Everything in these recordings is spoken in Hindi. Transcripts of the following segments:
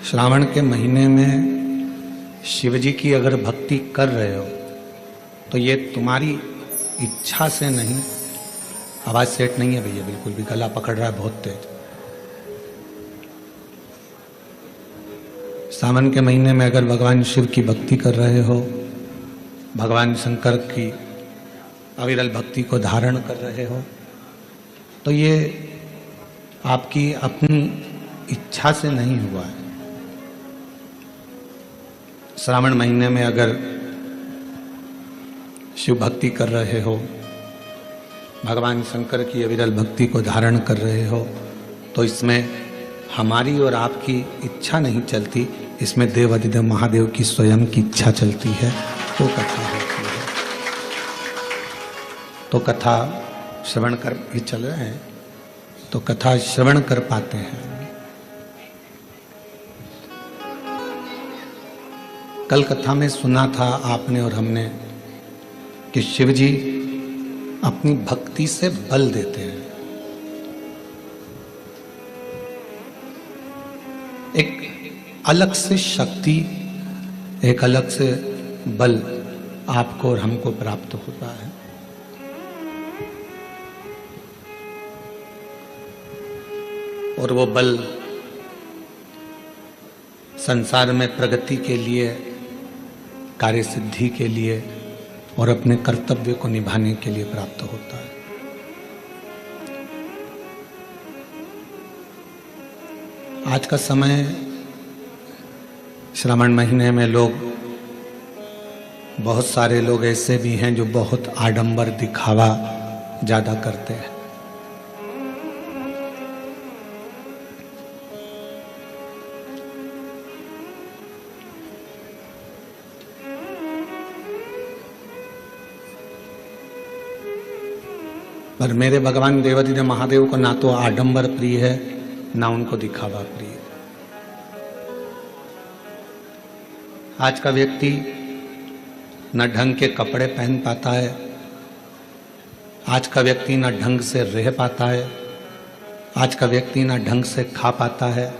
श्रावण के महीने में शिव जी की अगर भक्ति कर रहे हो तो ये तुम्हारी इच्छा से नहीं। आवाज सेट नहीं है भैया, बिल्कुल भी गला पकड़ रहा है बहुत तेज। सावन के महीने में अगर भगवान शिव की भक्ति कर रहे हो, भगवान शंकर की अविरल भक्ति को धारण कर रहे हो, तो ये आपकी अपनी इच्छा से नहीं हुआ है। श्रावण महीने में अगर शिव भक्ति कर रहे हो, भगवान शंकर की अविरल भक्ति को धारण कर रहे हो, तो इसमें हमारी और आपकी इच्छा नहीं चलती, इसमें देवाधिदेव महादेव की स्वयं की इच्छा चलती है। तो कथा होती है। तो कथा श्रवण कर ये चल रहे हैं, तो कथा श्रवण कर पाते हैं। कल कथा में सुना था आपने और हमने कि शिव जी अपनी भक्ति से बल देते हैं। एक अलग से शक्ति, एक अलग से बल आपको और हमको प्राप्त होता है। और वो बल संसार में प्रगति के लिए, कार्य सिद्धि के लिए और अपने कर्तव्य को निभाने के लिए प्राप्त होता है। आज का समय, श्रावण महीने में लोग, बहुत सारे लोग ऐसे भी हैं जो बहुत आडंबर दिखावा ज्यादा करते हैं। पर मेरे भगवान देवाधिदेव महादेव को ना तो आडंबर प्रिय है, ना उनको दिखावा प्रिय है। आज का व्यक्ति न ढंग के कपड़े पहन पाता है, आज का व्यक्ति न ढंग से रह पाता है, आज का व्यक्ति न ढंग से खा पाता है,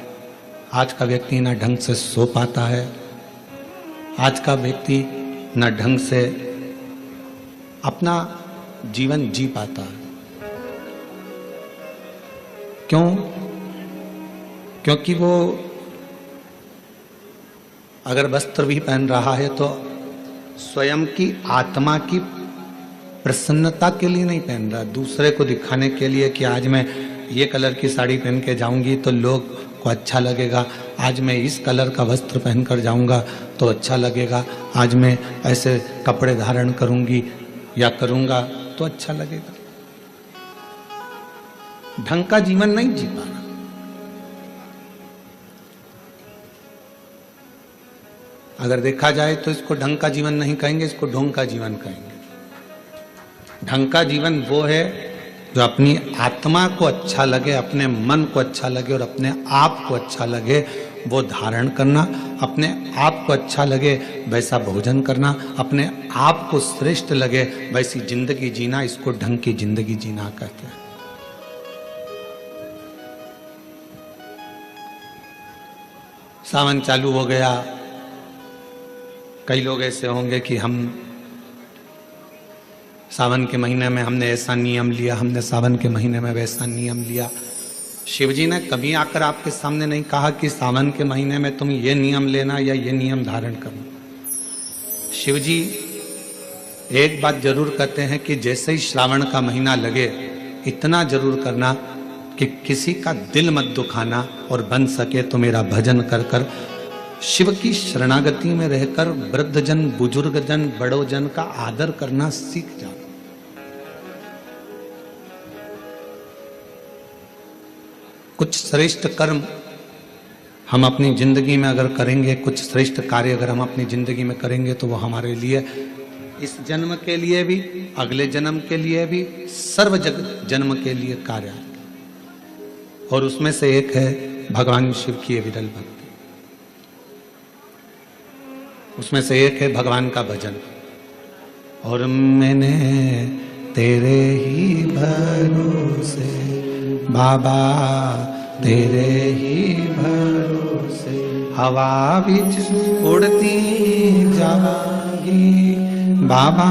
आज का व्यक्ति न ढंग से सो पाता है, आज का व्यक्ति न ढंग से अपना जीवन जी पाता है। क्यों? क्योंकि वो अगर वस्त्र भी पहन रहा है तो स्वयं की आत्मा की प्रसन्नता के लिए नहीं पहन रहा, दूसरे को दिखाने के लिए कि आज मैं ये कलर की साड़ी पहन के जाऊंगी तो लोग को अच्छा लगेगा, आज मैं इस कलर का वस्त्र पहनकर जाऊंगा तो अच्छा लगेगा, आज मैं ऐसे कपड़े धारण करूंगी या करूंगा तो अच्छा लगेगा। ढंग का जीवन नहीं जी पाना। अगर देखा जाए तो इसको ढंग का जीवन नहीं कहेंगे, इसको ढोंग का जीवन कहेंगे। ढंग का जीवन वो है जो अपनी आत्मा को अच्छा लगे, अपने मन को अच्छा लगे और अपने आप को अच्छा लगे वो धारण करना, अपने आप को अच्छा लगे वैसा भोजन करना, अपने आप को श्रेष्ठ लगे वैसी जिंदगी जीना, इसको ढंग की जिंदगी जीना कहते हैं। सावन चालू हो गया, कई लोग ऐसे होंगे कि हम सावन के महीने में हमने ऐसा नियम लिया, हमने सावन के महीने में वैसा नियम लिया। शिवजी ने कभी आकर आपके सामने नहीं कहा कि सावन के महीने में तुम ये नियम लेना या ये नियम धारण करना। शिवजी एक बात जरूर कहते हैं कि जैसे ही श्रावण का महीना लगे इतना जरूर करना कि किसी का दिल मत दुखाना और बन सके तो मेरा भजन कर कर शिव की शरणागति में रहकर वृद्धजन, बुजुर्गजन, बड़ोजन का आदर करना सीख जाओ। कुछ श्रेष्ठ कर्म हम अपनी जिंदगी में अगर करेंगे, कुछ श्रेष्ठ कार्य अगर हम अपनी जिंदगी में करेंगे तो वो हमारे लिए इस जन्म के लिए भी, अगले जन्म के लिए भी, सर्व जन्म के लिए कार्य है। और उसमें से एक है भगवान शिव की अविरल भक्ति, उसमें से एक है भगवान का भजन। और मैंने तेरे ही भरोसे बाबा, तेरे ही भरोसे हवा बिच उड़ती जावांगी बाबा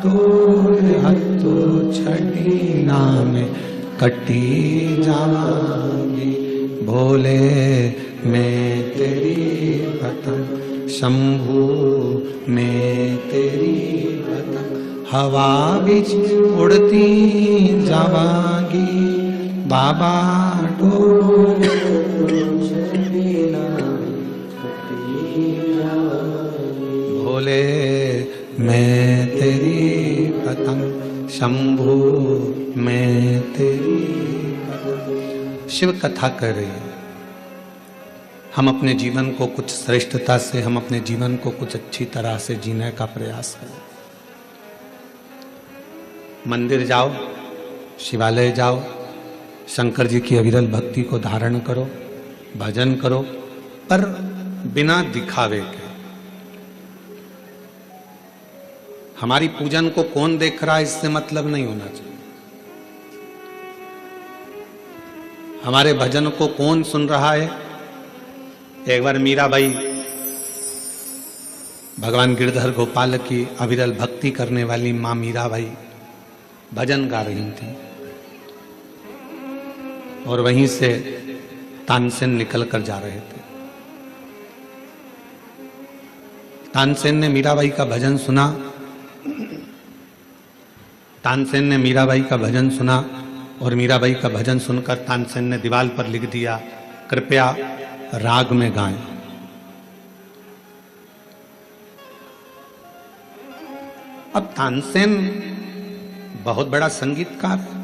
डोर हत्थो छड़ी नाम कटी जावांगी भोले मैं तेरी पतंग शंभू मैं तेरी पतंग हवा बिच उड़ती जावांगी बाबा डोर भोले मैं तेरी पतंग शंभू मैं तेरी पतंग। शिव कथा कर रही है। हम अपने जीवन को कुछ श्रेष्ठता से, हम अपने जीवन को कुछ अच्छी तरह से जीने का प्रयास करें। मंदिर जाओ, शिवालय जाओ, शंकर जी की अविरल भक्ति को धारण करो, भजन करो, पर बिना दिखावे के। हमारी पूजन को कौन देख रहा है इससे मतलब नहीं होना चाहिए। हमारे भजन को कौन सुन रहा है। एक बार मीराबाई भगवान गिरधर गोपाल की अविरल भक्ति करने वाली मां मीराबाई भजन गा रही थी और वहीं से तानसेन निकल कर जा रहे थे। तानसेन ने मीराबाई का भजन सुना। तानसेन ने मीराबाई का भजन सुना और मीराबाई का भजन सुनकर तानसेन ने दीवार पर लिख दिया, कृपया राग में गाएं। अब तानसेन बहुत बड़ा संगीतकार है,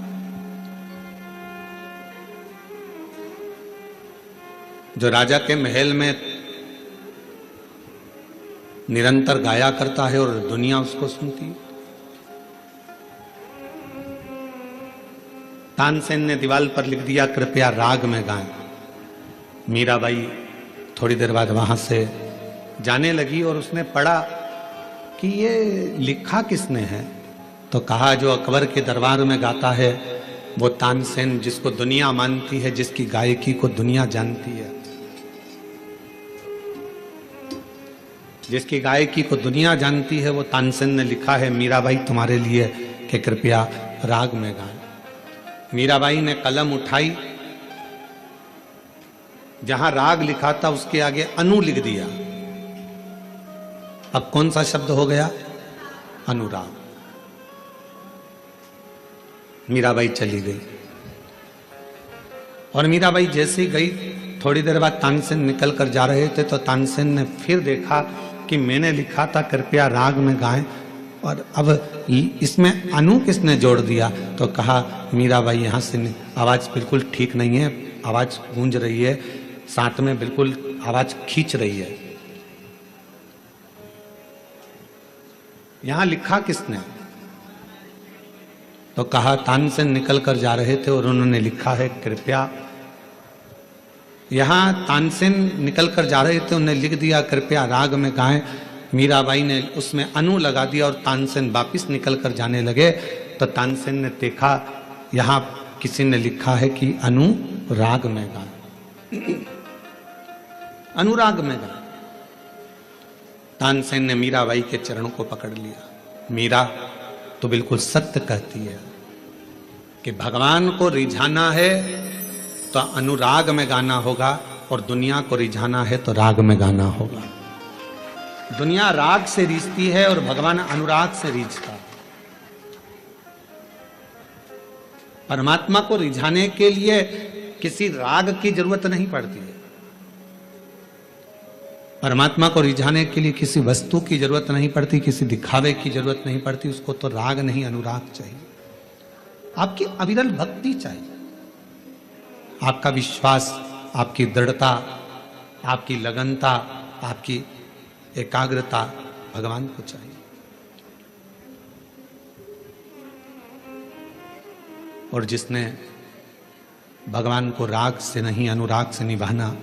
जो राजा के महल में निरंतर गाया करता है और दुनिया उसको सुनती है। तानसेन ने दीवार पर लिख दिया, कृपया राग में गाएं। मीराबाई थोड़ी देर बाद वहां से जाने लगी और उसने पढ़ा कि ये लिखा किसने है। तो कहा, जो अकबर के दरबार में गाता है वो तानसेन, जिसको दुनिया मानती है, जिसकी गायकी को दुनिया जानती है, जिसकी गायकी को दुनिया जानती है, वो तानसेन ने लिखा है मीराबाई तुम्हारे लिए कि कृपया राग में गाएं। मीराबाई ने कलम उठाई, जहां राग लिखा था उसके आगे अनु लिख दिया। अब कौन सा शब्द हो गया? अनुराग। मीराबाई चली गई और मीराबाई जैसे ही गई, थोड़ी देर बाद तानसेन निकल कर जा रहे थे तो तानसेन ने फिर देखा कि मैंने लिखा था कृपया राग में गाएं, और अब इसमें अनु किसने जोड़ दिया। तो कहा, मीराबाई यहाँ से आवाज बिल्कुल ठीक नहीं है, आवाज गूंज रही है, साथ में बिल्कुल आवाज खींच रही है। यहां लिखा किसने? तो कहा, तानसेन निकल कर जा रहे थे और उन्होंने लिखा है कृपया। यहां तानसेन निकल कर जा रहे थे, उन्होंने लिख दिया कृपया राग में गाएं। मीराबाई ने उसमें अनु लगा दिया और तानसेन वापिस निकल कर जाने लगे। तो तानसेन ने देखा यहां किसी ने लिखा है कि अनु राग में गाएं, अनुराग में गाएं। तानसेन ने मीराबाई के चरणों को पकड़ लिया। मीरा तो बिल्कुल सत्य कहती है कि भगवान को रिझाना है तो अनुराग में गाना होगा और दुनिया को रिझाना है तो राग में गाना होगा। दुनिया राग से रीझती है और भगवान अनुराग से रीझता है। परमात्मा को रिझाने के लिए किसी राग की जरूरत नहीं पड़ती है। परमात्मा को रिझाने के लिए किसी वस्तु की जरूरत नहीं पड़ती, किसी दिखावे की जरूरत नहीं पड़ती। उसको तो राग नहीं, अनुराग चाहिए। आपकी अविरल भक्ति चाहिए, आपका विश्वास, आपकी दृढ़ता, आपकी लगनता, आपकी एकाग्रता भगवान को चाहिए। और जिसने भगवान को राग से नहीं अनुराग से निभाना,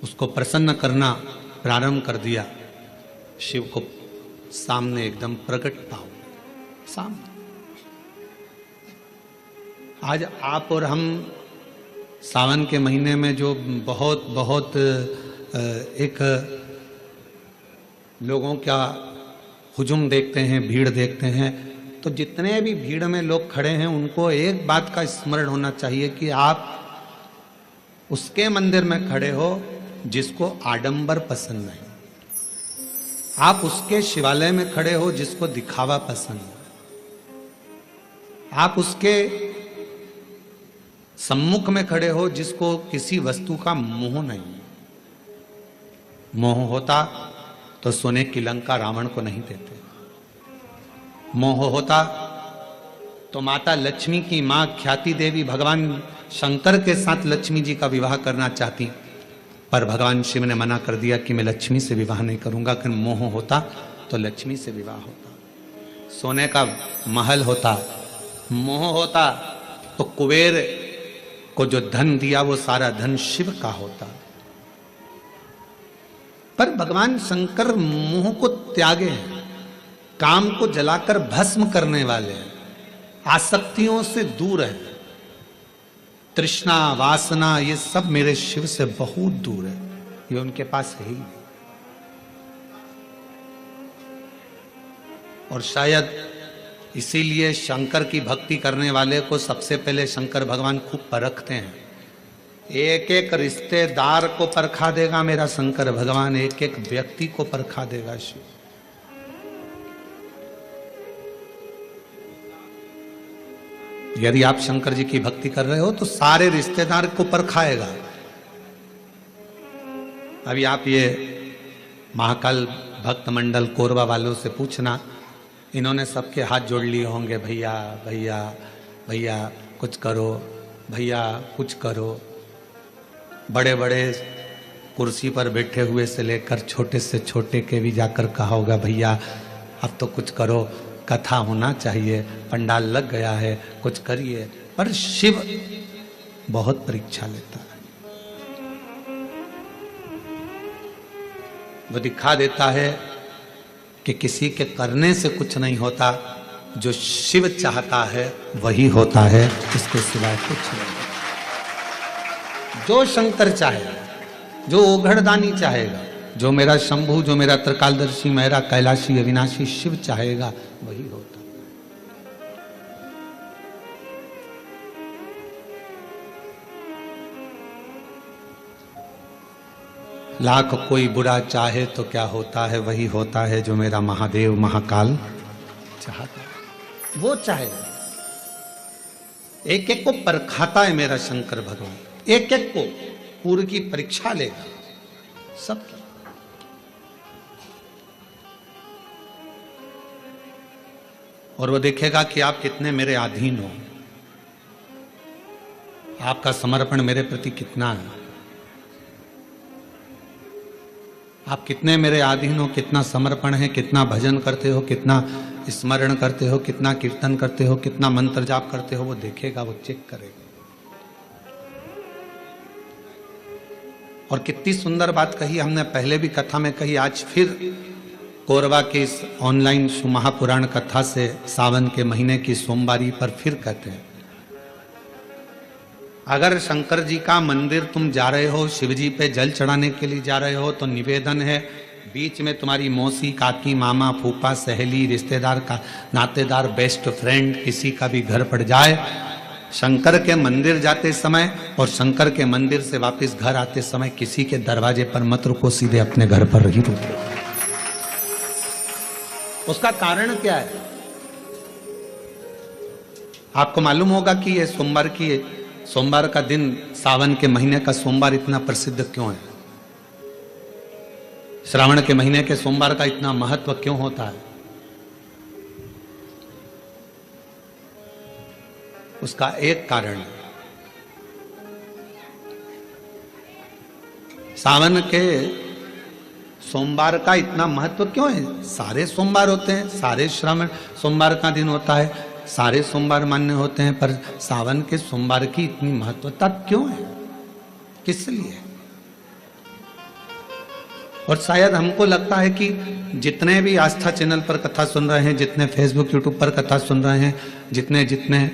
उसको प्रसन्न करना प्रारंभ कर दिया, शिव को सामने एकदम प्रकट पाओ। सामने आज आप और हम सावन के महीने में जो बहुत बहुत एक लोगों का हुजूम देखते हैं, भीड़ देखते हैं, तो जितने भी भीड़ में लोग खड़े हैं उनको एक बात का स्मरण होना चाहिए कि आप उसके मंदिर में खड़े हो जिसको आडंबर पसंद नहीं। आप उसके शिवालय में खड़े हो जिसको दिखावा पसंद है। आप उसके सम्मुख में खड़े हो जिसको किसी वस्तु का मोह नहीं। मोह होता तो सोने की लंका रावण को नहीं देते। मोह होता तो माता लक्ष्मी की मां ख्याति देवी भगवान शंकर के साथ लक्ष्मी जी का विवाह करना चाहती, पर भगवान शिव ने मना कर दिया कि मैं लक्ष्मी से विवाह नहीं करूंगा। कि मोह होता तो लक्ष्मी से विवाह होता, सोने का महल होता। मोह होता तो कुबेर को जो धन दिया वो सारा धन शिव का होता। पर भगवान शंकर मोह को त्यागे हैं, काम को जलाकर भस्म करने वाले हैं, आसक्तियों से दूर है। तृष्णा वासना ये सब मेरे शिव से बहुत दूर है, ये उनके पास है ही नहीं। और शायद इसीलिए शंकर की भक्ति करने वाले को सबसे पहले शंकर भगवान खूब परखते हैं। एक एक रिश्तेदार को परखा देगा मेरा शंकर भगवान, एक एक व्यक्ति को परखा देगा शिव। यदि आप शंकर जी की भक्ति कर रहे हो तो सारे रिश्तेदार को परखाएगा। अभी आप ये महाकाल भक्त मंडल कोरबा वालों से पूछना, इन्होंने सबके हाथ जोड़ लिए होंगे, भैया भैया भैया कुछ करो, भैया कुछ करो। बड़े बड़े कुर्सी पर बैठे हुए से लेकर छोटे से छोटे के भी जाकर कहा होगा, भैया अब तो कुछ करो, कथा होना चाहिए, पंडाल लग गया है, कुछ करिए। पर शिव बहुत परीक्षा लेता है। वो दिखा देता है कि किसी के करने से कुछ नहीं होता, जो शिव चाहता है वही होता है, इसके सिवाय कुछ नहीं। जो शंकर चाहेगा, जो ओघड़दानी चाहेगा, जो मेरा शंभु, जो मेरा त्रिकालदर्शी, मेरा कैलाशी अविनाशी शिव चाहेगा वही होता। लाख कोई बुरा चाहे तो क्या होता है, वही होता है जो मेरा महादेव महाकाल चाहता है, वो चाहेगा। एक एक को परखाता है मेरा शंकर भगवान, एक एक को पूर्व की परीक्षा लेगा सबकी। और वो देखेगा कि आप कितने मेरे अधीन हो, आपका समर्पण मेरे प्रति कितना है, आप कितने मेरे अधीन हो, कितना समर्पण है, कितना भजन करते हो, कितना स्मरण करते हो, कितना कीर्तन करते हो, कितना मंत्र जाप करते हो, वो देखेगा, वो चेक करेगा। और कितनी सुंदर बात कही हमने पहले भी कथा में कही, आज फिर कोरबा के इस ऑनलाइन महापुराण कथा से सावन के महीने की सोमवारी पर फिर कहते हैं, अगर शंकर जी का मंदिर तुम जा रहे हो, शिव जी पे जल चढ़ाने के लिए जा रहे हो, तो निवेदन है बीच में तुम्हारी मौसी, काकी, मामा, फूफा, सहेली, रिश्तेदार का नातेदार, बेस्ट फ्रेंड किसी का भी घर पड़ जाए, शंकर के मंदिर जाते समय और शंकर के मंदिर से वापस घर आते समय किसी के दरवाजे पर मत रुको, सीधे अपने घर पर ही रुको। उसका कारण क्या है? आपको मालूम होगा कि ये सोमवार का दिन, सावन के महीने का सोमवार इतना प्रसिद्ध क्यों है? श्रावण के महीने के सोमवार का इतना महत्व क्यों होता है? उसका एक कारण है, सावन के सोमवार का इतना महत्व क्यों है? सारे सोमवार होते हैं, सारे श्रावण सोमवार का दिन होता है, सारे सोमवार मान्य होते हैं, पर सावन के सोमवार की इतनी महत्वता क्यों है? किस लिए? और शायद हमको लगता है कि जितने भी आस्था चैनल पर कथा सुन रहे हैं, जितने फेसबुक यूट्यूब पर कथा सुन रहे हैं, जितने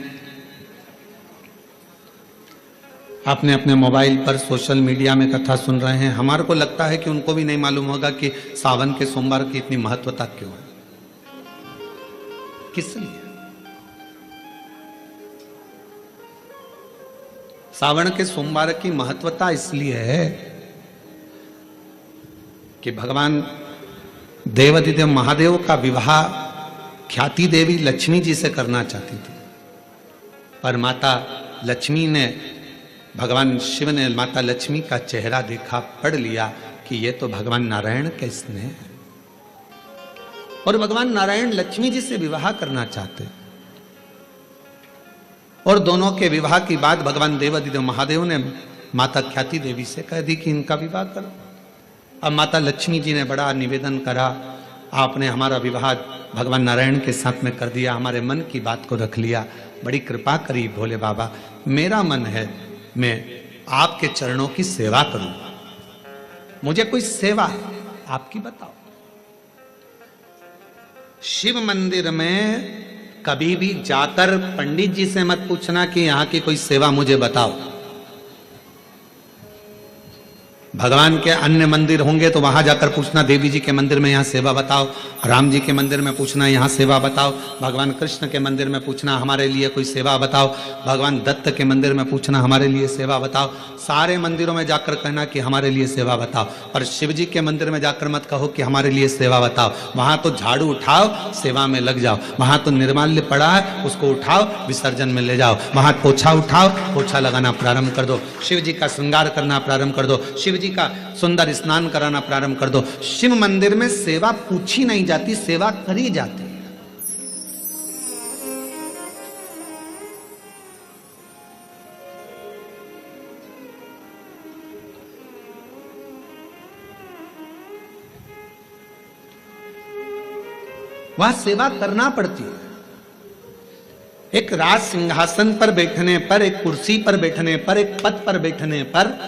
आपने अपने मोबाइल पर सोशल मीडिया में कथा सुन रहे हैं। हमारे को लगता है कि उनको भी नहीं मालूम होगा कि सावन के सोमवार की इतनी महत्वता क्यों है, किस लिए। सावन के सोमवार की महत्वता इसलिए है कि भगवान देवादिदेव महादेव का विवाह ख्याति देवी लक्ष्मी जी से करना चाहती थी, पर माता लक्ष्मी ने, भगवान शिव ने माता लक्ष्मी का चेहरा देखा, पढ़ लिया कि ये तो भगवान नारायण के स्नेह है, और भगवान नारायण लक्ष्मी जी से विवाह करना चाहते। और दोनों के विवाह की बात भगवान देवादिदेव महादेव ने माता ख्याति देवी से कह दी कि इनका विवाह करो। अब माता लक्ष्मी जी ने बड़ा निवेदन करा, आपने हमारा विवाह भगवान नारायण के साथ में कर दिया, हमारे मन की बात को रख लिया, बड़ी कृपा करी भोले बाबा। मेरा मन है मैं आपके चरणों की सेवा करूं, मुझे कोई सेवा आपकी बताओ। शिव मंदिर में कभी भी जाकर पंडित जी से मत पूछना कि यहां की कोई सेवा मुझे बताओ। भगवान के अन्य मंदिर होंगे तो वहां जाकर पूछना, देवी जी के मंदिर में यहाँ सेवा बताओ, राम जी के मंदिर में पूछना यहाँ सेवा बताओ, भगवान कृष्ण के मंदिर में पूछना हमारे लिए कोई सेवा बताओ, भगवान दत्त के मंदिर में पूछना हमारे लिए सेवा बताओ। सारे मंदिरों में जाकर कहना कि हमारे लिए सेवा बताओ, पर शिव जी के मंदिर में जाकर मत कहो कि हमारे लिए सेवा बताओ। वहां तो झाड़ू उठाओ, सेवा में लग जाओ। वहां तो निर्माल्य पड़ा है, उसको उठाओ, विसर्जन में ले जाओ। वहां पोछा उठाओ, पोछा लगाना प्रारंभ कर दो। शिव जी का श्रृंगार करना प्रारंभ कर दो, शिव जी का सुंदर स्नान कराना प्रारंभ कर दो। शिव मंदिर में सेवा पूछी नहीं जाती, सेवा करी जाती है। वहां सेवा करना पड़ती है। एक राज सिंहासन पर बैठने पर, एक कुर्सी पर बैठने पर, एक पद पर बैठने पर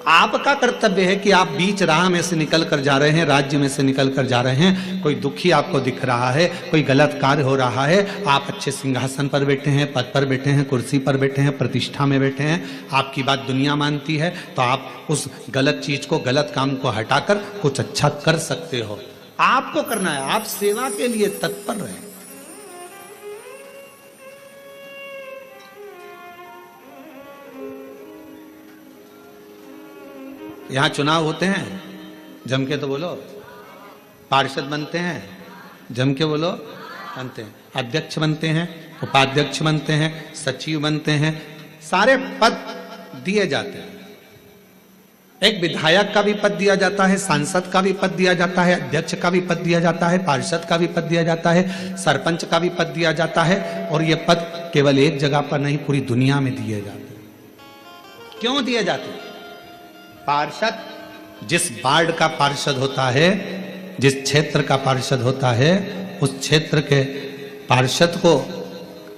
आपका कर्तव्य है कि आप बीच राह में से निकल कर जा रहे हैं, राज्य में से निकल कर जा रहे हैं, कोई दुखी आपको दिख रहा है, कोई गलत कार्य हो रहा है, आप अच्छे सिंहासन पर बैठे हैं, पद पर बैठे हैं, कुर्सी पर बैठे हैं, प्रतिष्ठा में बैठे हैं, आपकी बात दुनिया मानती है, तो आप उस गलत चीज को, गलत काम को हटाकर कुछ अच्छा कर सकते हो। आपको करना है, आप सेवा के लिए तत्पर रहें। यहां चुनाव होते हैं, जम के तो बोलो, पार्षद बनते हैं, जम के बोलो, बनते हैं, अध्यक्ष बनते हैं, उपाध्यक्ष बनते हैं, सचिव बनते हैं, सारे पद दिए जाते हैं। एक विधायक का भी पद दिया जाता है, सांसद का भी पद दिया जाता है, अध्यक्ष का भी पद दिया जाता है, पार्षद का भी पद दिया जाता है, सरपंच का भी पद दिया जाता है। और ये पद केवल एक जगह पर नहीं, पूरी दुनिया में दिए जाते हैं। क्यों दिए जाते हैं? पार्षद जिस वार्ड का पार्षद होता है, जिस क्षेत्र का पार्षद होता है, उस क्षेत्र के पार्षद को,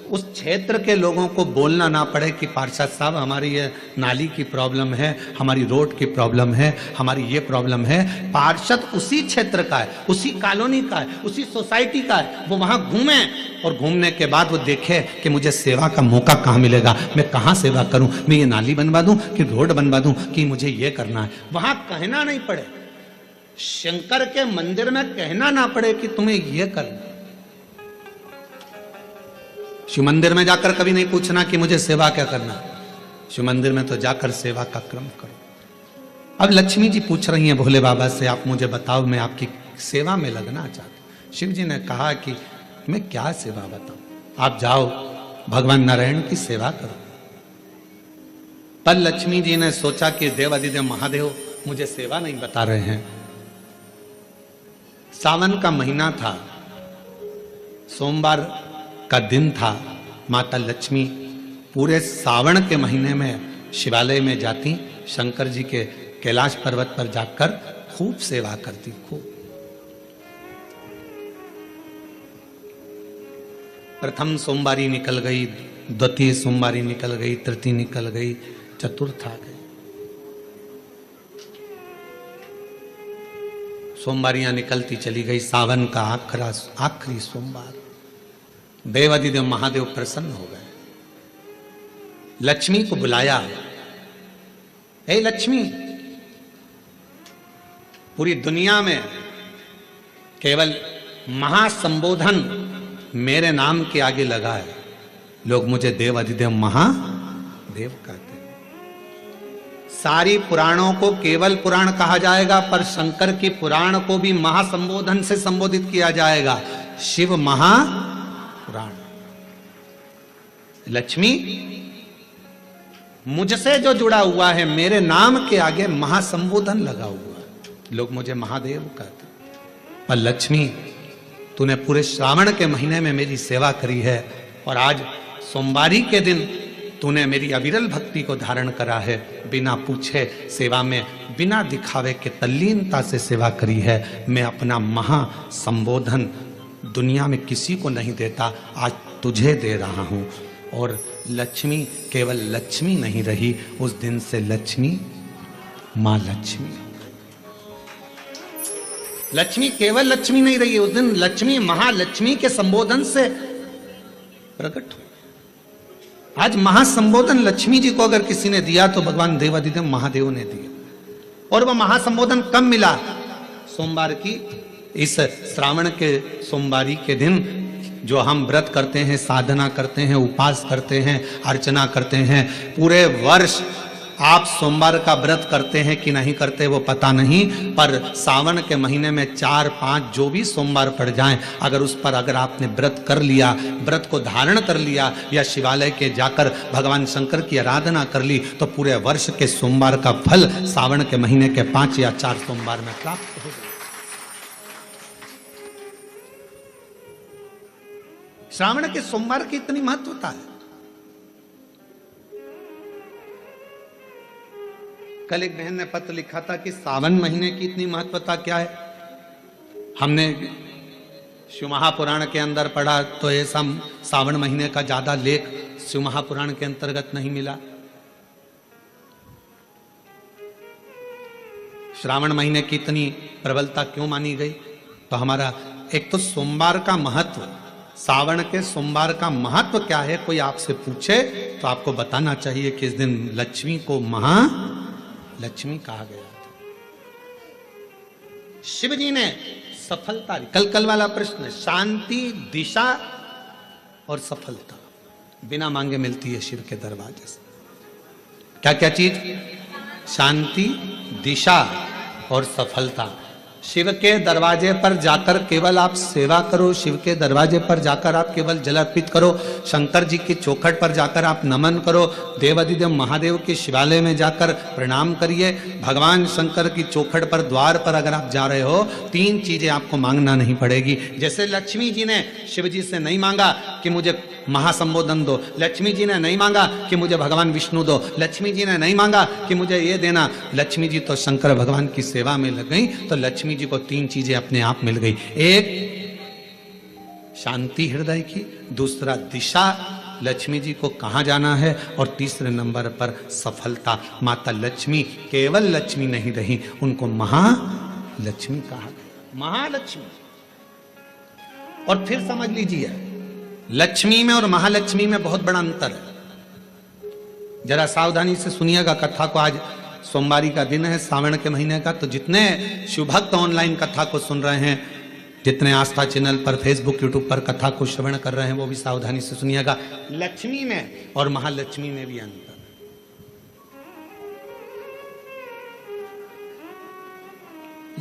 उस क्षेत्र के लोगों को बोलना ना पड़े कि पार्षद साहब हमारी ये नाली की प्रॉब्लम है, हमारी रोड की प्रॉब्लम है, हमारी ये प्रॉब्लम है। पार्षद उसी क्षेत्र का है, उसी कॉलोनी का है, उसी सोसाइटी का है। वो वहां घूमे और घूमने के बाद वो देखे कि मुझे सेवा का मौका कहाँ मिलेगा, मैं कहाँ सेवा करूं, मैं ये नाली बनवा दूं कि रोड बनवा दूं कि मुझे ये करना है। वहां कहना नहीं पड़े, शंकर के मंदिर में कहना ना पड़े कि तुम्हें ये करना। शिव मंदिर में जाकर कभी नहीं पूछना कि मुझे सेवा क्या करना। शिव मंदिर में तो जाकर सेवा का क्रम करो। अब लक्ष्मी जी पूछ रही हैं भोले बाबा से, आप मुझे बताओ, मैं आपकी सेवा में लगना चाहती हूं। शिव जी ने कहा कि मैं क्या सेवा बताऊं, आप जाओ भगवान नारायण की सेवा करो। पर लक्ष्मी जी ने सोचा कि देवादिदेव महादेव मुझे सेवा नहीं बता रहे हैं। सावन का महीना था, सोमवार का दिन था। माता लक्ष्मी पूरे सावन के महीने में शिवालय में जाती, शंकर जी के कैलाश पर्वत पर जाकर खूब सेवा करती, खूब। प्रथम सोमवारी निकल गई, द्वितीय सोमवारी निकल गई, तृतीय निकल गई, चतुर्थ आ गई। सोमवारियां निकलती चली गई। सावन का आखिरी सोमवार, देवादिदेव महादेव प्रसन्न हो गए। लक्ष्मी को बुलाया, हे लक्ष्मी, पूरी दुनिया में केवल महासंबोधन मेरे नाम के आगे लगा है। लोग मुझे देव अधिदेव महादेव कहते हैं। सारी पुराणों को केवल पुराण कहा जाएगा, पर शंकर की पुराण को भी महासंबोधन से संबोधित किया जाएगा, शिव महापुराण। लक्ष्मी, मुझसे जो जुड़ा हुआ है, मेरे नाम के आगे महासंबोधन लगा हुआ है, लोग मुझे महादेव कहते हैं। पर लक्ष्मी, तूने पूरे श्रावण के महीने में मेरी सेवा करी है, और आज सोमवारी के दिन तूने मेरी अविरल भक्ति को धारण करा है। बिना पूछे सेवा में, बिना दिखावे के तल्लीनता से सेवा करी है। मैं अपना महासंबोधन दुनिया में किसी को नहीं देता, आज तुझे दे रहा हूं। और लक्ष्मी केवल लक्ष्मी नहीं रही, उस दिन से लक्ष्मी मां लक्ष्मी। लक्ष्मी केवल लक्ष्मी नहीं रही, उस दिन लक्ष्मी महालक्ष्मी के संबोधन से प्रकट हुई। आज महासंबोधन लक्ष्मी जी को अगर किसी ने दिया तो भगवान देवाधिदेव महादेव ने दिया। और वह महासंबोधन कब मिला? सोमवार की इस श्रावण के सोमवारी के दिन, जो हम व्रत करते हैं, साधना करते हैं, उपास करते हैं, अर्चना करते हैं। पूरे वर्ष आप सोमवार का व्रत करते हैं कि नहीं करते वो पता नहीं, पर सावन के महीने में 4-5 जो भी सोमवार पड़ जाएं, अगर उस पर अगर आपने व्रत कर लिया, व्रत को धारण कर लिया, या शिवालय के जाकर भगवान शंकर की आराधना कर ली, तो पूरे वर्ष के सोमवार का फल सावन के महीने के 5 या 4 सोमवार में प्राप्त हो जाए। श्रावण के सोमवार की इतनी महत्वता है। कल एक बहन ने पत्र लिखा था कि सावन महीने की इतनी महत्वता क्या है। हमने शिव महापुराण के अंदर पढ़ा तो ऐसा सावन महीने का ज्यादा लेख शिव महापुराण के अंतर्गत नहीं मिला। श्रावण महीने की इतनी प्रबलता क्यों मानी गई? तो हमारा एक तो सोमवार का महत्व, सावन के सोमवार का महत्व क्या है, कोई आपसे पूछे तो आपको बताना चाहिए कि इस दिन लक्ष्मी को महालक्ष्मी कहा गया था। शिव जी ने सफलता, कल वाला प्रश्न, शांति, दिशा और सफलता बिना मांगे मिलती है शिव के दरवाजे से। क्या क्या चीज? शांति, दिशा और सफलता। शिव के दरवाजे पर जाकर केवल आप सेवा करो, शिव के दरवाजे पर जाकर आप केवल जल अर्पित करो, शंकर जी की चौखट पर जाकर आप नमन करो, देवाधिदेव महादेव के शिवालय में जाकर प्रणाम करिए। भगवान शंकर की चौखट पर, द्वार पर अगर आप जा रहे हो, 3 चीजें आपको मांगना नहीं पड़ेगी। जैसे लक्ष्मी जी ने शिव जी से नहीं मांगा कि मुझे महासंबोधन दो, लक्ष्मी जी ने नहीं मांगा कि मुझे भगवान विष्णु दो, लक्ष्मी जी ने नहीं मांगा कि मुझे ये देना। लक्ष्मी जी तो शंकर भगवान की सेवा में लग गई, तो लक्ष्मी जी को 3 चीजें अपने आप मिल गई। एक शांति हृदय की, दूसरा दिशा, लक्ष्मी जी को कहाँ जाना है, और तीसरे नंबर पर सफलता। माता लक्ष्मी केवल लक्ष्मी नहीं रही, उनको महालक्ष्मी कहा गया, महालक्ष्मी। और फिर समझ लीजिए, लक्ष्मी में और महालक्ष्मी में बहुत बड़ा अंतर है। जरा सावधानी से सुनिएगा कथा को। आज सोमवारी का दिन है, सावन के महीने का, तो जितने शिव भक्त ऑनलाइन कथा को सुन रहे हैं, जितने आस्था चैनल पर, फेसबुक, यूट्यूब पर कथा को श्रवण कर रहे हैं, वो भी सावधानी से सुनिएगा। लक्ष्मी में और महालक्ष्मी में भी अंतर।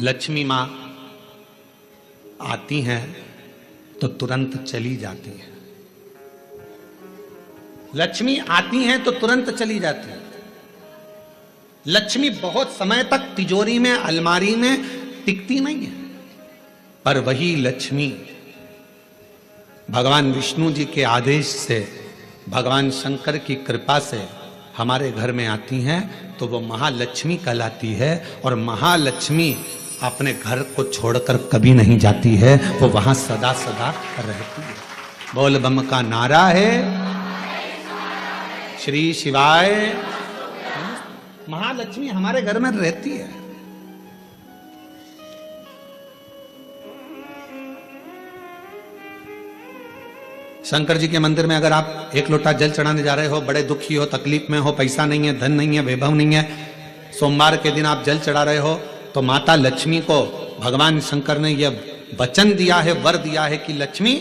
लक्ष्मी मां आती हैं तो तुरंत चली जाती है। लक्ष्मी आती हैं तो तुरंत चली जाती है। लक्ष्मी बहुत समय तक तिजोरी में, अलमारी में टिकती नहीं है, पर वही लक्ष्मी भगवान विष्णु जी के आदेश से, भगवान शंकर की कृपा से हमारे घर में आती हैं, तो वो महालक्ष्मी कहलाती है। और महालक्ष्मी अपने घर को छोड़कर कभी नहीं जाती है, वो वहां सदा सदा रहती है। बोल बम का नारा है, श्री शिवाय। महालक्ष्मी हमारे घर में रहती है। शंकर जी के मंदिर में अगर आप एक लोटा जल चढ़ाने जा रहे हो, बड़े दुखी हो, तकलीफ में हो, पैसा नहीं है, धन नहीं है, वैभव नहीं है, सोमवार के दिन आप जल चढ़ा रहे हो, तो माता लक्ष्मी को भगवान शंकर ने यह वचन दिया है, वर दिया है कि लक्ष्मी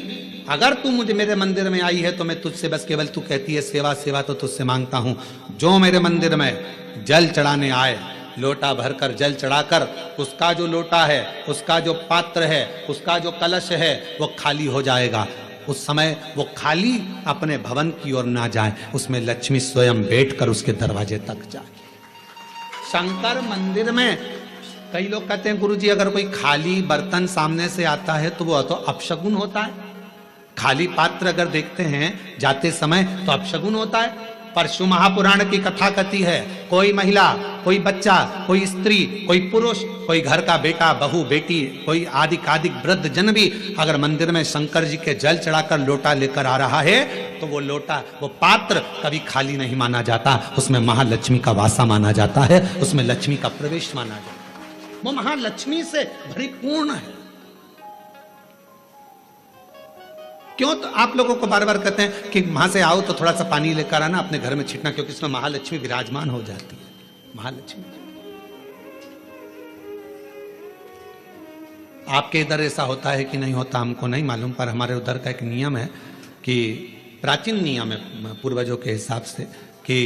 अगर तू मुझे मेरे मंदिर में आई है तो मैं तुझसे बस केवल, तू कहती है सेवा सेवा तो तुझसे मांगता हूं, जो मेरे मंदिर में जल चढ़ाने आए, लोटा भरकर जल चढ़ाकर उसका जो लोटा है, उसका जो पात्र है, उसका जो कलश है वो खाली हो जाएगा। उस समय वो खाली अपने भवन की ओर ना जाए, उसमें लक्ष्मी स्वयं बैठकर उसके दरवाजे तक जाए। शंकर मंदिर में कई लोग कहते हैं गुरुजी अगर कोई खाली बर्तन सामने से आता है तो वो तो अपशगुन होता है, खाली पात्र अगर देखते हैं जाते समय तो अपशगुन होता है। परशु महापुराण की कथा कथी है, कोई महिला, कोई बच्चा, कोई स्त्री, कोई पुरुष, कोई घर का बेटा, बहू, बेटी, कोई आदिक वृद्ध जन भी अगर मंदिर में शंकर जी के जल चढ़ाकर लोटा लेकर आ रहा है तो वो लोटा, वो पात्र कभी खाली नहीं माना जाता, उसमें महालक्ष्मी का वासा माना जाता है, उसमें लक्ष्मी का प्रवेश माना जाता है, वो महालक्ष्मी से परिपूर्ण है। क्यों? तो आप लोगों को बार बार कहते हैं कि वहां से आओ तो थोड़ा सा पानी लेकर आना, अपने घर में छिटना, क्योंकि इसमें महालक्ष्मी विराजमान हो जाती है। महालक्ष्मी आपके इधर ऐसा होता है कि नहीं होता हमको नहीं मालूम, पर हमारे उधर का एक नियम है कि प्राचीन नियम है पूर्वजों के हिसाब से कि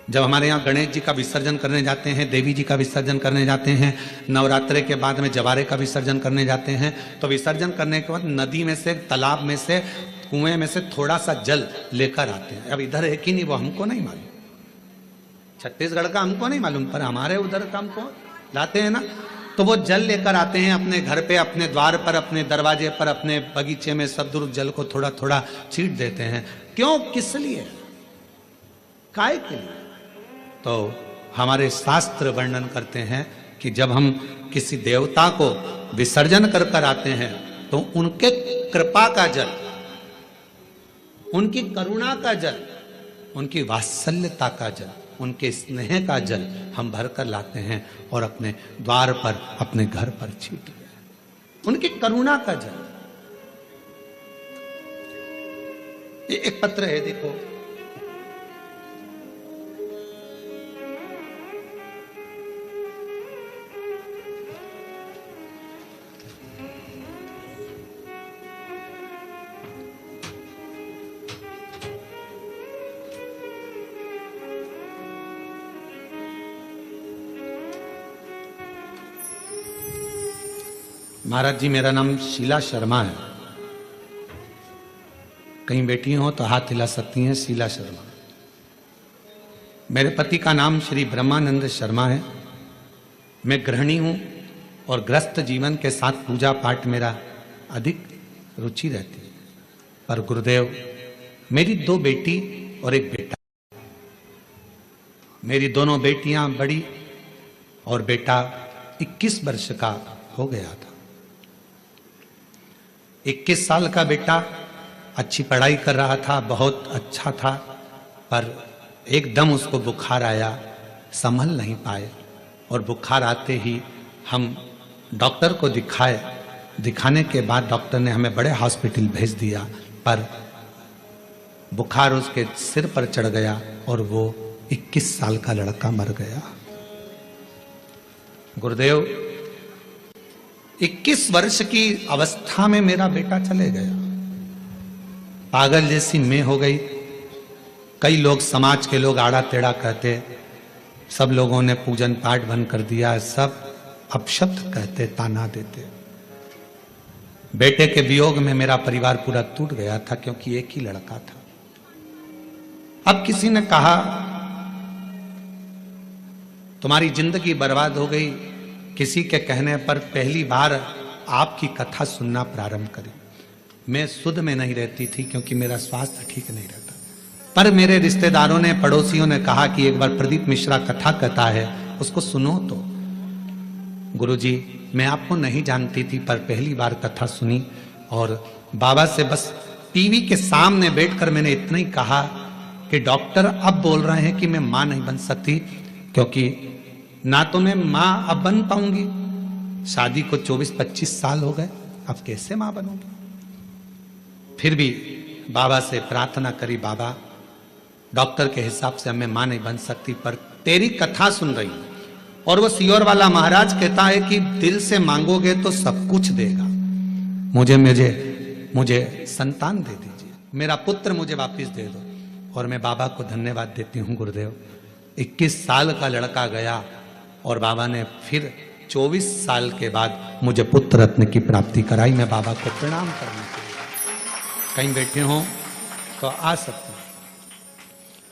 जब हमारे यहाँ गणेश जी का विसर्जन करने जाते हैं, देवी जी का विसर्जन करने जाते हैं, नवरात्रे के बाद में जवारे का विसर्जन करने जाते हैं, तो विसर्जन करने के बाद नदी में से, तालाब में से, कुएं में से थोड़ा सा जल लेकर आते हैं। अब इधर है कि नहीं वो हमको नहीं मालूम, छत्तीसगढ़ का हमको नहीं मालूम, पर हमारे उधर का हमको लाते हैं ना, तो वो जल लेकर आते हैं अपने घर पे, अपने द्वार पर, अपने दरवाजे पर, अपने बगीचे में सब दूर जल को थोड़ा थोड़ा छींट देते हैं। क्यों? किस लिए? काय के लिए? तो हमारे शास्त्र वर्णन करते हैं कि जब हम किसी देवता को विसर्जन कर कर आते हैं तो उनके कृपा का जल, उनकी करुणा का जल, उनकी वात्सल्यता का जल, उनके स्नेह का जल हम भरकर लाते हैं और अपने द्वार पर, अपने घर पर छींटते हैं, उनकी करुणा का जल। ये एक पत्र है, देखो, महाराज जी मेरा नाम शीला शर्मा है, कहीं बैठी हो तो हाथ हिला सकती हैं, शीला शर्मा। मेरे पति का नाम श्री ब्रह्मानंद शर्मा है। मैं गृहिणी हूँ और ग्रस्त जीवन के साथ पूजा पाठ मेरा अधिक रुचि रहती है। पर गुरुदेव, मेरी 2 बेटी और 1 बेटा, मेरी दोनों बेटियां बड़ी और बेटा 21 वर्ष का हो गया था। 21 साल का बेटा अच्छी पढ़ाई कर रहा था, बहुत अच्छा था, पर एकदम उसको बुखार आया, संभल नहीं पाए, और बुखार आते ही हम डॉक्टर को दिखाए। दिखाने के बाद डॉक्टर ने हमें बड़े हॉस्पिटल भेज दिया, पर बुखार उसके सिर पर चढ़ गया और वो 21 साल का लड़का मर गया। गुरुदेव, 21 वर्ष की अवस्था में मेरा बेटा चले गया, पागल जैसी मैं हो गई। कई लोग, समाज के लोग आड़ा टेढ़ा कहते, सब लोगों ने पूजन पाठ बंद कर दिया, सब अपशब्द कहते, ताना देते। बेटे के वियोग में मेरा परिवार पूरा टूट गया था, क्योंकि एक ही लड़का था। अब किसी ने कहा तुम्हारी जिंदगी बर्बाद हो गई, किसी के कहने पर पहली बार आपकी कथा सुनना प्रारंभ करी। मैं सुध में नहीं रहती थी क्योंकि मेरा स्वास्थ्य ठीक नहीं रहता, पर मेरे रिश्तेदारों ने, पड़ोसियों ने कहा कि एक बार प्रदीप मिश्रा कथा कहता है, उसको सुनो। तो गुरुजी, मैं आपको नहीं जानती थी, पर पहली बार कथा सुनी और बाबा से बस टीवी के सामने बैठकर मैंने इतना ही कहा कि डॉक्टर अब बोल रहे हैं कि मैं मां नहीं बन सकती, क्योंकि ना तो मैं मां अब बन पाऊंगी, शादी को 24-25 साल हो गए, अब कैसे मां बनूंगी। फिर भी बाबा से प्रार्थना करी, बाबा डॉक्टर के हिसाब से हमें मां नहीं बन सकती, पर तेरी कथा सुन रही हूं। और वो सियोर वाला महाराज कहता है कि दिल से मांगोगे तो सब कुछ देगा, मुझे मुझे मुझे संतान दे दीजिए, मेरा पुत्र मुझे वापस दे दो। और मैं बाबा को धन्यवाद देती हूँ गुरुदेव, 21 साल का लड़का गया और बाबा ने फिर 24 साल के बाद मुझे पुत्र रत्न की प्राप्ति कराई। मैं बाबा को प्रणाम करने के लिए, कहीं बैठे हो तो आ सकते हैं।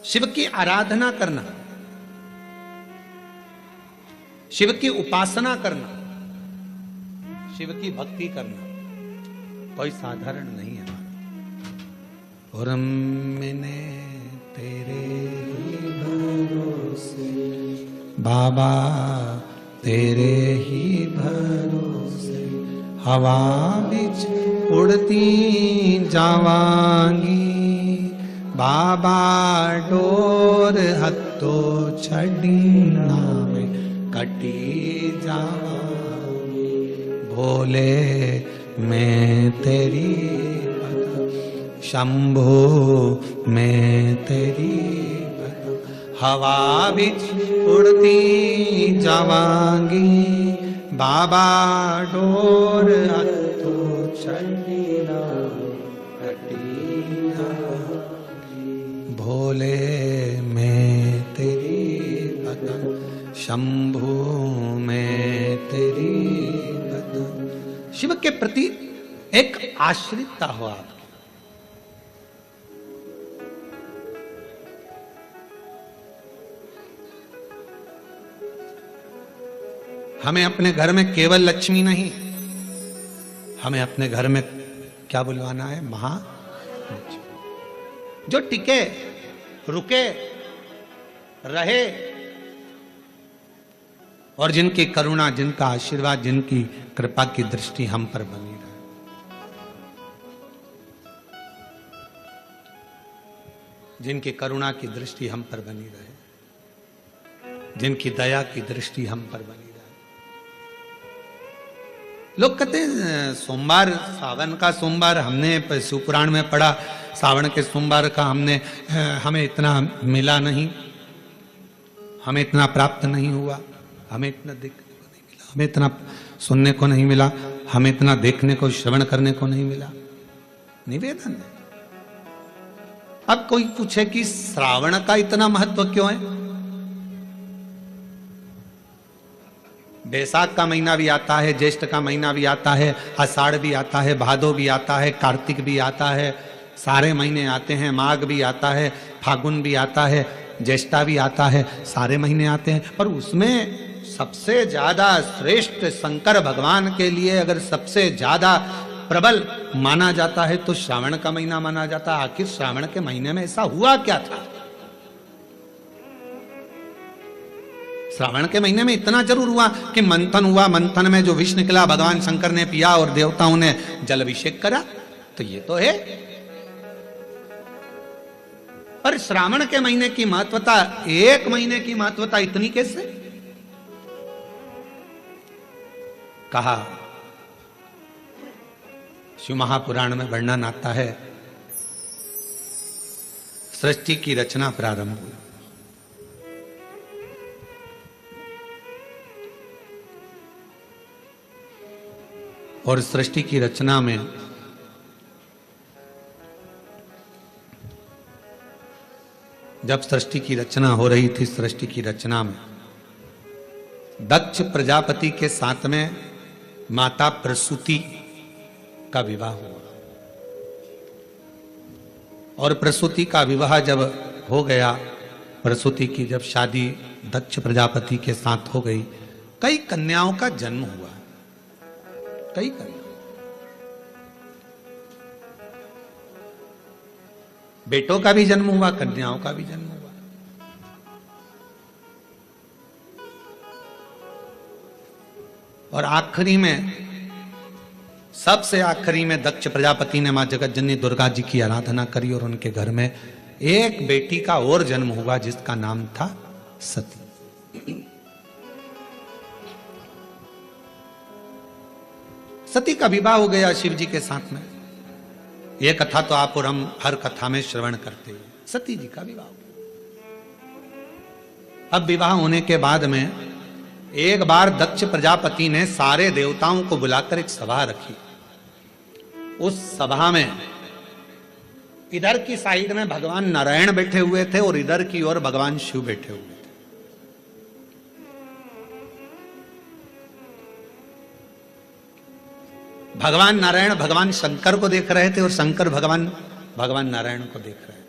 शिव की आराधना करना, शिव की उपासना करना, शिव की भक्ति करना कोई साधारण नहीं है। और मैंने तेरे ही भरोसे बाबा, तेरे ही भरोसे हवा बिच उड़ती जावांगी, बाबा डोर हत्तो छड़ी नावे कटी जावांगी, भोले मैं तेरी शंभो मैं तेरी हवा बिच उड़ती जावांगी, बाबा डोर हत्तो छड़ी कटी भोले मैं तेरी बदन, शंभो मैं तेरी बदन। शिव के प्रति एक आश्रितता हो आप। हमें अपने घर में केवल लक्ष्मी नहीं, हमें अपने घर में क्या बुलवाना है, महालक्ष्मी, जो टिके रुके रहे और जिनकी करुणा, जिनका आशीर्वाद, जिनकी कृपा की दृष्टि हम पर बनी रहे। जिनकी करुणा की दृष्टि हम पर बनी रहे, जिनकी दया की दृष्टि हम पर बनी रहे। लोग कहते हैं सोमवार, सावन का सोमवार, हमने शिवपुराण में पढ़ा सावन के सोमवार का हमें इतना मिला नहीं, हमें इतना प्राप्त नहीं हुआ, हमें इतना देखने को नहीं मिला, हमें इतना सुनने को नहीं मिला, हमें इतना देखने को श्रवण करने को नहीं मिला। निवेदन है। अब कोई पूछे कि श्रावण का इतना महत्व क्यों है? बैसाख का महीना भी आता है, ज्येष्ठ का महीना भी आता है, आषाढ़ भी आता है, भादो भी आता है, कार्तिक भी आता है, सारे महीने आते हैं, माघ भी आता है, फागुन भी आता है, ज्येष्ठा भी आता है, सारे महीने आते हैं। पर उसमें सबसे ज्यादा श्रेष्ठ शंकर भगवान के लिए अगर सबसे ज्यादा प्रबल माना जाता है तो श्रावण का महीना माना जाता है। आखिर श्रावण के महीने में ऐसा हुआ क्या था? श्रावण के महीने में इतना जरूर हुआ कि मंथन हुआ, मंथन में जो विष निकला भगवान शंकर ने पिया और देवताओं ने जल अभिषेक करा, तो ये तो है। पर श्रावण के महीने की महत्वता, एक महीने की महत्वता इतनी कैसे? कहा शिव महापुराण में वर्णन आता है, सृष्टि की रचना प्रारंभ हुई और सृष्टि की रचना में जब सृष्टि की रचना हो रही थी, सृष्टि की रचना में दक्ष प्रजापति के साथ में माता प्रसूति का विवाह हुआ। और प्रसूति का विवाह जब हो गया, प्रसूति की जब शादी दक्ष प्रजापति के साथ हो गई, कई कन्याओं का जन्म हुआ, कई कन्या, बेटों का भी जन्म हुआ, कन्याओं का भी जन्म हुआ। और आखिरी में, सबसे आखिरी में दक्ष प्रजापति ने मां जगत जननी दुर्गा जी की आराधना करी और उनके घर में एक बेटी का और जन्म हुआ जिसका नाम था सती। सती का विवाह हो गया शिव जी के साथ में। ये कथा तो आप और हम हर कथा में श्रवण करते हैं। सती जी का विवाह। अब विवाह होने के बाद में एक बार दक्ष प्रजापति ने सारे देवताओं को बुलाकर एक सभा रखी। उस सभा में इधर की साइड में भगवान नारायण बैठे हुए थे और इधर की ओर भगवान शिव बैठे हुए थे। भगवान नारायण भगवान शंकर को देख रहे थे और शंकर भगवान नारायण को देख रहे थे।